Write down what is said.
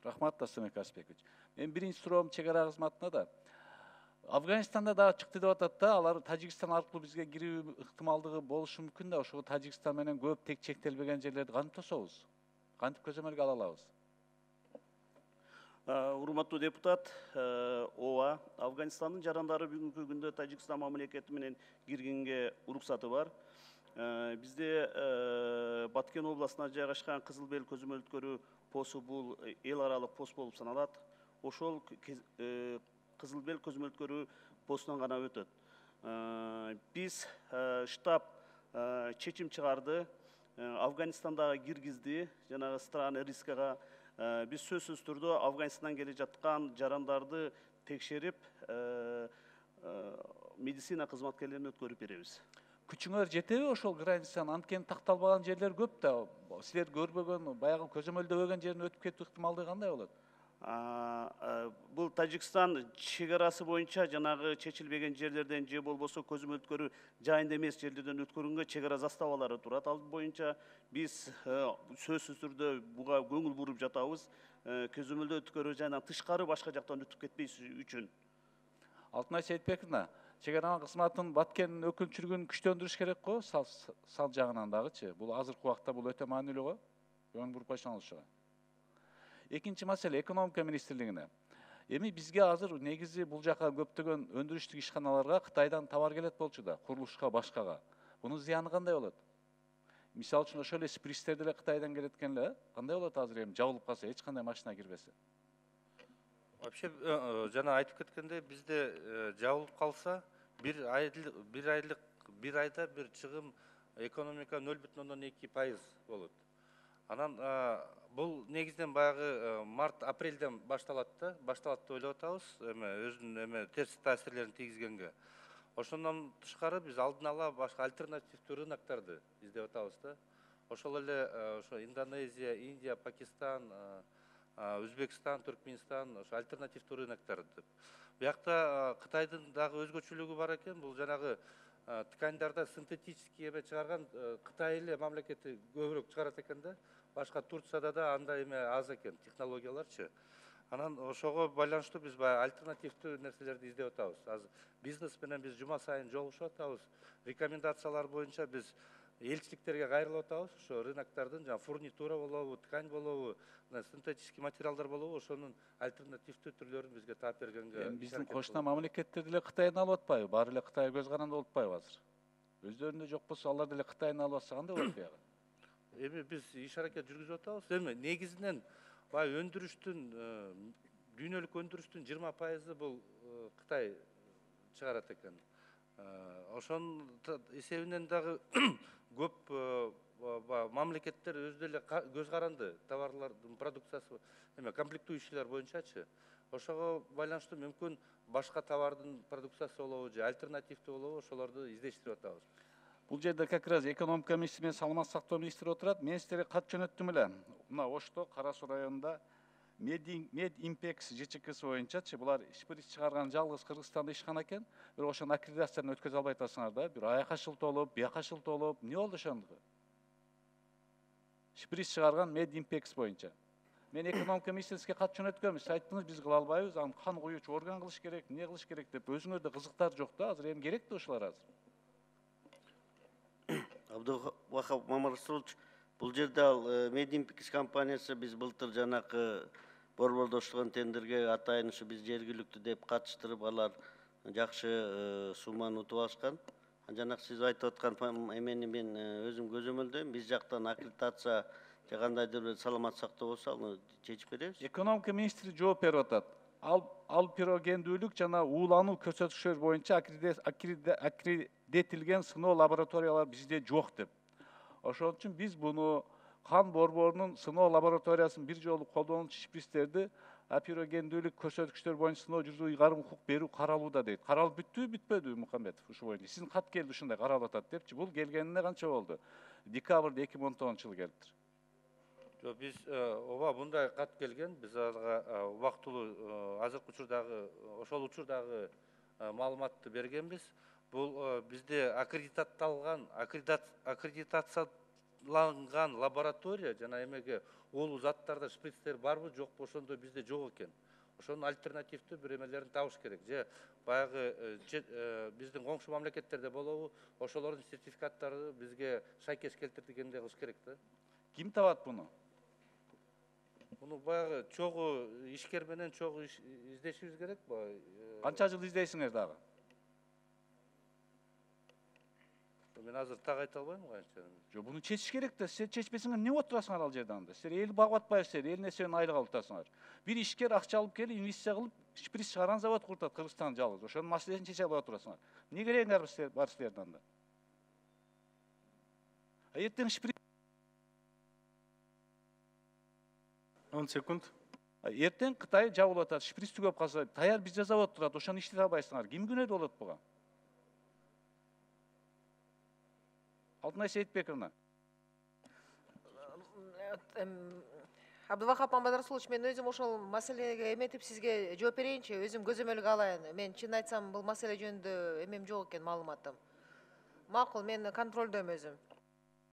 Рахмат, Дастан Каспиевич. Мен биринчи суроом чек ара кызматына да. Афганистанда дагы чыкты деп атат да, алар Тажикстан аркылуу бизге кирүү ыктымалдыгы болушу мүмкүн да, ошого Тажикстан менен көп тек чектелбеген жерлерди кантип тособуз? Кантип көзөмөлгө ала алабыз? Урматтуу депутат, ооба, Афганистандын жарандары бүгүнкү күндө Тажикстан мамлекети менен киргенге уруксаты бар. Бизде Баткен областына жайгашкан Кызыл Бел көзөмөл өткөрүү посту бул эл аралык пост болуп саналат. Ошол Кызыл Бел көзөмөл өткөрүү постунан гана өтөт. Биз штаб чечим чыгарды, Афганистандагы киргизди, жанагы страны рискага. Biz сөзсүз түрдө Афганистандан келе жаткан жарандарды текшерип, медицина кызматкерлерин өткөрүп беребиз. Күчүңөр жетеби ошол границаны? Анткени такталбаган жерлер көп да. Силер көрбөгөн, баягы көзөмөлдөбөгөн жерин өтүп кетүү ыктымалдыгы кандай болот? Бул Тажикстан чегарасы боюнча жанагы чечилбеген жерлерден же болбосо көзөмөл өткөрүү жайында эмес жерлерден өткөргөнгө чегара заставалары турат. Ал боюнча биз сөзсүз түрдө буга көңүл буруп жатабыз. Көзөмөлдөө өткөрүү жайынан тышкары башка жактан өтүп кетпеш үчүн. Алтынай Сейитбековна, чегара кызматын Баткендин өкүлчүлүгүн күчтөндүрүш керек го, сал жагынан дагычы. Бул азыркы убакта бул өтө маанилүү го. Көңүл буруп койсоңузчу. Экинчи маселе экономика министрлигине. Эми бизге азыр негизи бул жака көптөгөн өндүрүштүк ишканаларга Кытайдан товар келет болчу да, курулушка, башкага. Бунун зыяны кандай болот? Мисалы үчүн ошол эле спристер деле Кытайдан келет экен эле, кандай болот азыр эми жабылып калса, эч кандай машина кирбесе? Вообще жана айтып кеткендей, бизде жабылып калса, бир айда бир чыгым экономика 0,2% болот. Анан бул негизден баягы март-апрелден башталат деп ойлоп атабыз, өзүнүн терс таасирлерин тийгизгенге. Ошондон тышкары биз алдын ала башка альтернативдүү рыноктарды издеп атабыз да. Ошол эле ошо Индонезия, Индия, Пакистан, Өзбекстан, Түркменстан, ошо альтернативдүү рыноктор деп. Буякта Кытайдын дагы өзгөчөлүгү бар экен. Бул жанагы тканьдарда синтетический чыгарган Кытай эле мамлекети көбүрөөк чыгарат экен да. Башка Турцияда да андай аз экен технологияларчы. Анан ошого байланыштуу биз альтернативдүү нерселерди издеп атабыз. Азыр бизнес менен биз жума сайын жолугушуп атабыз. Рекомендациялар боюнча биз элчиликтерге кайрылып атабыз. Ошо рыноктардын фурнитура болобу, ткань болобу, синтетический материалдар болобу, ошонун альтернативдүү түрлөрүн бизге таап бергенге. Биздин кошуна мамлекеттер деле Кытайдан алып атпайбы? Баары эле Кытай көз каранды болуп атпайбы азыр? Өздөрүндө жок болсо, алар деле Кытайдан алып атса кандай болот буягы? Эми биз иш аракет жүргүзүп атабыз. Эми негизинен баягы өндүрүштүн дүйнөлүк өндүрүштүн 20% бул Кытай чыгарат экен. Ошонун эсебинен дагы көп мамлекеттер өзү деле көз каранды товарлардын продукциясы, комплектующийлер боюнчачы. Ошого байланыштуу мүмкүн башка товардын продукциясы болобу же альтернативдүү болобу, ошолорду издештирип атабыз. Бул жерде как раз экономика министри менен саламаттык сактоо министри отурат. Мен силерге кат жөнөттүм эле. Мына Ошто, Кара Суу районунда Медимпекс ЖЧКсы боюнчачы булар шприц чыгарган жалгыз Кыргызстанда ишкана экен. Бирок ошонун аккредитациясын өткөзө албай атасыңар да. Бир аяка шылтоолоп, бияка шылтоолоп, эмне болду ошондугу? Шприц чыгарган Медимпекс боюнча. Мен экономика министрлигине кат жөнөткөм. Сиз айттыңыз, биз кыла албайбыз, аны кан куюучу орган кылыш керек, эмне кылыш керек деп. Өзүңөрдө кызыктар жок да, азыр эми керек да ушулар азыр. Абдувахап Мамарасулович, бул жерде ал Медимпекс компаниясы биз былтыр жанакы борбордоштугун тендерге атайын ушу биз жергиликтүү деп катыштырып, алар жакшы сумманы утуп алышкан. Жанакы сиз айтып аткан эмени мен өзүм көзөмөлдөйм. Биз жактан аккредитация же кандайдыр бир саламаттык сактоо болсо, аны чечип беребиз. Экономика министри жооп берип атат. Ал пирогендүүлүк жана уулануу көрсөткүчтөр боюнча аккредитилген сыноо лабораториялар бизде жок деп. Ошон үчүн биз буну кан борборунун сыноо лабораториясын бир жолу колдонуучу шприцтерди пирогендүүлүк көрсөткүчтөр боюнча сыноо жүргүзүүгө ыйгарым укук берүү каралууда дейт. Каралып бүттүбү, бүтпөдүбү Мухамбетов ушу боюнча? Сиздин кат келди ушундай каралып атат депчи. Бул келгенине канча болду? Декабрда 2019-жылы келиптир. Биз ооба мындай кат келген, биз ага убактылуу азыркы учурдагы ошол учурдагы маалыматты бергенбиз. Бул бизде аккредитацияланган жабдыкталган лаборатория жана эмеге улуу заттарда шприцтер барбы жокпу, ошондо бизде жок экен. Ошонун альтернативдүү бир эмелерин табыш керек. Же баягы биздин коңшу мамлекеттерде болобу, ошолордун сертификаттары бизге шайкеш келтирилгендей кылыш керек да. Ким табат буну? Буну баягы чогуу ишкер менен чогуу издешибиз керек баягы. Канча жыл издейсиңер дагы? Мен азыр так айта албайм канча. Жок, буну чечиш керек да. Силер чечпесиңер эмне болуп турасыңар ал жерде анда? Силер эл багып атпайсыздар, эл нерсенин айлык алып турасыңар. Бир ишкер акча алып келип, инвестиция кылып, шприц чыгарган завод куртат Кыргызстан жалгыз. Ошонун маселесин чече албай турасыңар. Эмне керегиңер бар силердин анда? Эртең шприц 10 секунд. эртең Кытай жабылып атат, шприц түгөп калса, даяр бизде завод турат, ошону иштете албайсыңар. Ким күнөөдө болот буга? Алтынай Сейитбековна. Абдывахап Мамадрасулович, мен өзім ошол маселеге эметип сизге жооп берейинчи, өзүм көзөмөлгө алайын. Мен чын айтсам, бул маселе жөнүндө эмем жок экен, маалыматым. Макул, мен контролдойм өзүм.